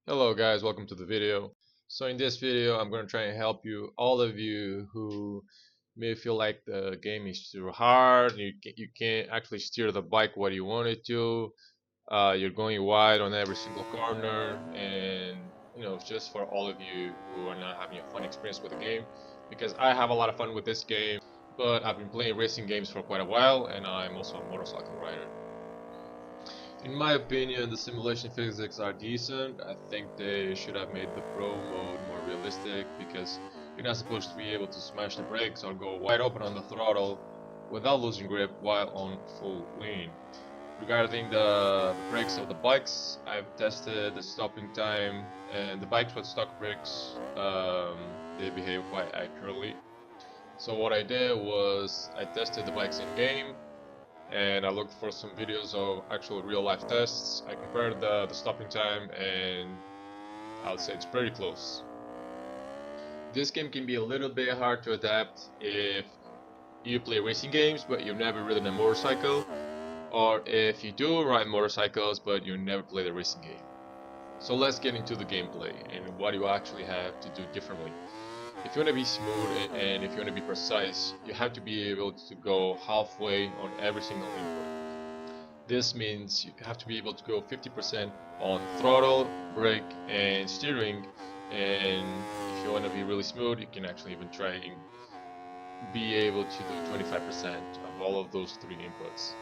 Hello guys, welcome to the video. So in this video I'm going to try and help you, all of you who may feel like the game is too hard, you can't actually steer the bike what you want it to, you're going wide on every single corner, and just for all of you who are not having a fun experience with the game, because I have a lot of fun with this game, but I've been playing racing games for quite a while and I'm also a motorcycle rider. In my opinion, the simulation physics are decent. I think they should have made the pro mode more realistic because you're not supposed to be able to smash the brakes or go wide open on the throttle without losing grip while on full lean. Regarding the brakes of the bikes, I've tested the stopping time, and the bikes with stock brakes, they behave quite accurately. So what I did was I tested the bikes in game, and I looked for some videos of actual real life tests. I compared the stopping time, and I would say it's pretty close. This game can be a little bit hard to adapt if you play racing games but you've never ridden a motorcycle, or if you do ride motorcycles but you never played a racing game. So let's get into the gameplay and what you actually have to do differently. If you want to be smooth and if you want to be precise, you have to be able to go halfway on every single input. This means you have to be able to go 50% on throttle, brake, and steering, and if you want to be really smooth, you can actually even try and be able to do 25% of all of those three inputs.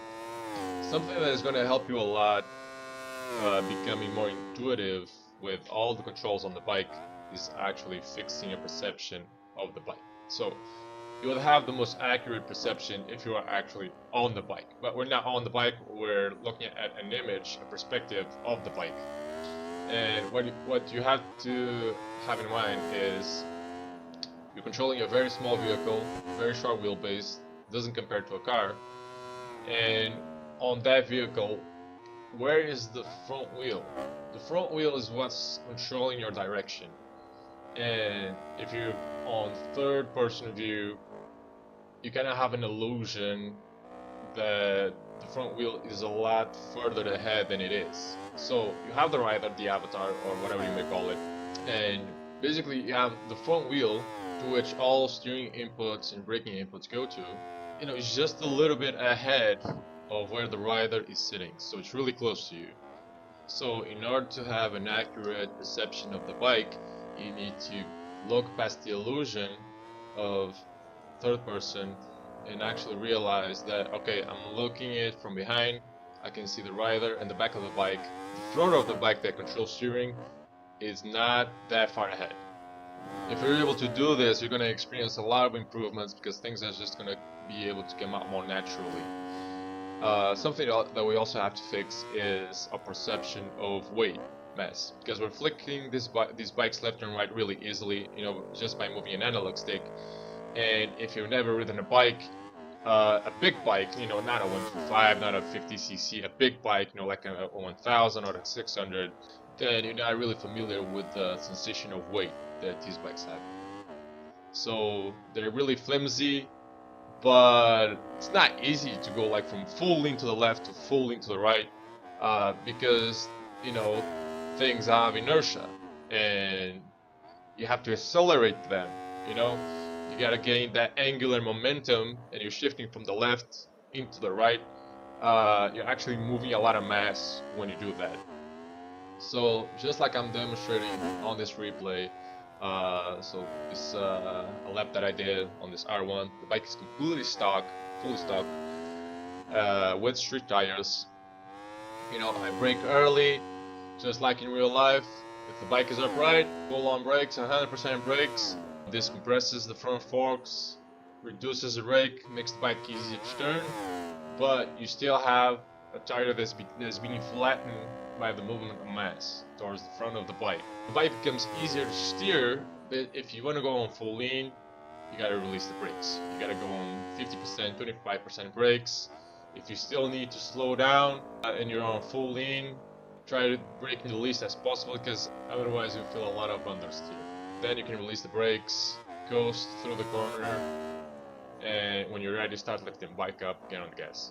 Something that is going to help you a lot becoming more intuitive with all the controls on the bike is actually fixing your perception of the bike. So you will have the most accurate perception if you are actually on the bike. But we're not on the bike, we're looking at an image, a perspective of the bike. And what you have to have in mind is you're controlling a very small vehicle, very short wheelbase, doesn't compare to a car. And on that vehicle, where is the front wheel? The front wheel is what's controlling your direction. And if you're on third person view, you kind of have an illusion that the front wheel is a lot further ahead than it is. So you have the rider, the avatar, or whatever you may call it, and basically you have the front wheel to which all steering inputs and braking inputs go to. It's just a little bit ahead of where the rider is sitting, so it's really close to you. So in order to have an accurate perception of the bike, you need to look past the illusion of third person and actually realize that, okay, I'm looking it from behind, I can see the rider and the back of the bike. The front of the bike that controls steering is not that far ahead. If you're able to do this, you're going to experience a lot of improvements because things are just going to be able to come out more naturally. Something that we also have to fix is a perception of weight mass, because we're flicking these bikes left and right really easily, just by moving an analog stick. And if you've never ridden a bike, a big bike, not a 125, not a 50cc, a big bike, like a 1000 or a 600, then you're not really familiar with the sensation of weight that these bikes have. So they're really flimsy, but it's not easy to go like from full lean to the left to full lean to the right, because things have inertia and you have to accelerate them. You gotta gain that angular momentum, and you're shifting from the left into the right. You're actually moving a lot of mass when you do that. So just like I'm demonstrating on this replay, so this a lap that I did on this R1, the bike is completely stock, fully stock, with street tires. I brake early, just like in real life. If the bike is upright, full on brakes, 100% brakes. This compresses the front forks, reduces the rake, makes the bike easier to turn, but you still have a tire that's being flattened by the movement of mass towards the front of the bike. The bike becomes easier to steer, but if you want to go on full lean, you gotta release the brakes. You gotta go on 50%, 25% brakes. If you still need to slow down and you're on full lean, try to brake in the least as possible, because otherwise you feel a lot of understeer. Then you can release the brakes, coast through the corner, and when you're ready, start lifting the bike up, get on the gas.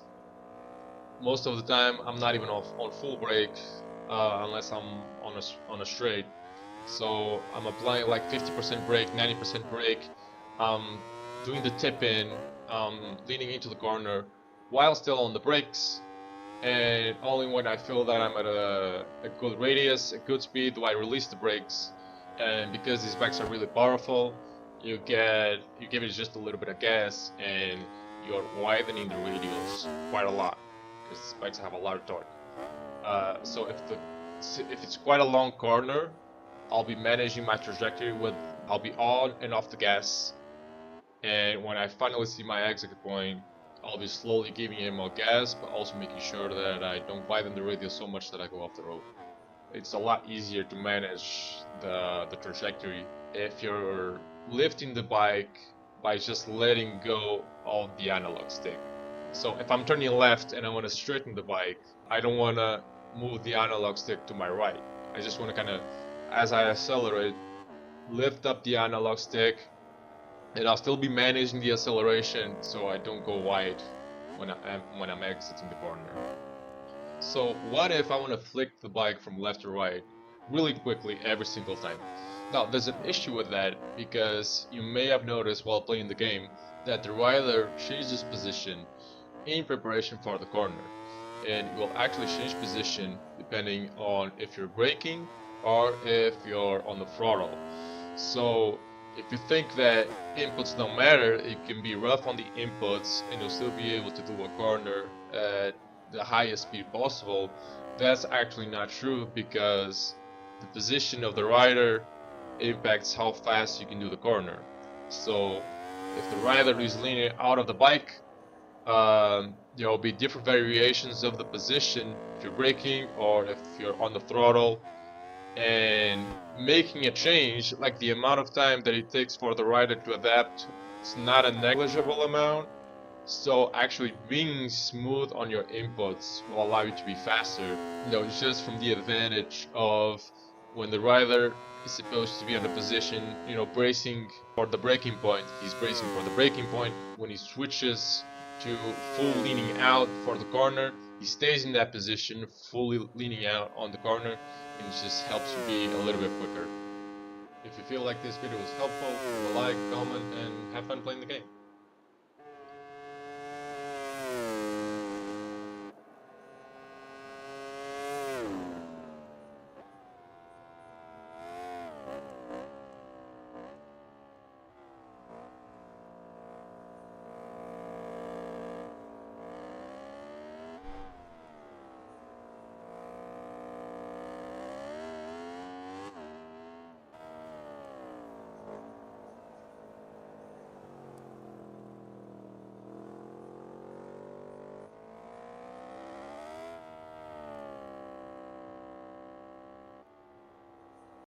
most of the time I'm not even on full brake unless I'm on a straight. So I'm applying like 50% brake, 90% brake, doing the tip in, leaning into the corner while still on the brakes. And only when I feel that I'm at a good radius, a good speed, do I release the brakes. And because these bikes are really powerful, you give it just a little bit of gas, and you're widening the radius quite a lot because these bikes have a lot of torque. So if it's quite a long corner, I'll be managing my trajectory with I'll be on and off the gas, and when I finally see my exit point, I'll be slowly giving it more gas, but also making sure that I don't widen the radius so much that I go off the road. It's a lot easier to manage the trajectory if you're lifting the bike by just letting go of the analog stick. So if I'm turning left and I want to straighten the bike, I don't want to move the analog stick to my right. I just want to kind of, as I accelerate, lift up the analog stick, and I'll still be managing the acceleration so I don't go wide when I'm exiting the corner. So what if I want to flick the bike from left to right really quickly every single time? Now there's an issue with that because you may have noticed while playing the game that the rider changes position in preparation for the corner, and it will actually change position depending on if you're braking or if you're on the throttle. So if you think that inputs don't matter, it can be rough on the inputs and you'll still be able to do a corner at the highest speed possible. That's actually not true because the position of the rider impacts how fast you can do the corner. So if the rider is leaning out of the bike, there will be different variations of the position if you're braking or if you're on the throttle, and making a change, like the amount of time that it takes for the rider to adapt, it's not a negligible amount. So actually being smooth on your inputs will allow you to be faster. It's just from the advantage of when the rider is supposed to be on the position, bracing for the braking point, he's bracing for the braking point. When he switches to full leaning out for the corner, he stays in that position, fully leaning out on the corner, and it just helps you be a little bit quicker. If you feel like this video was helpful, leave a like, comment, and have fun playing the game.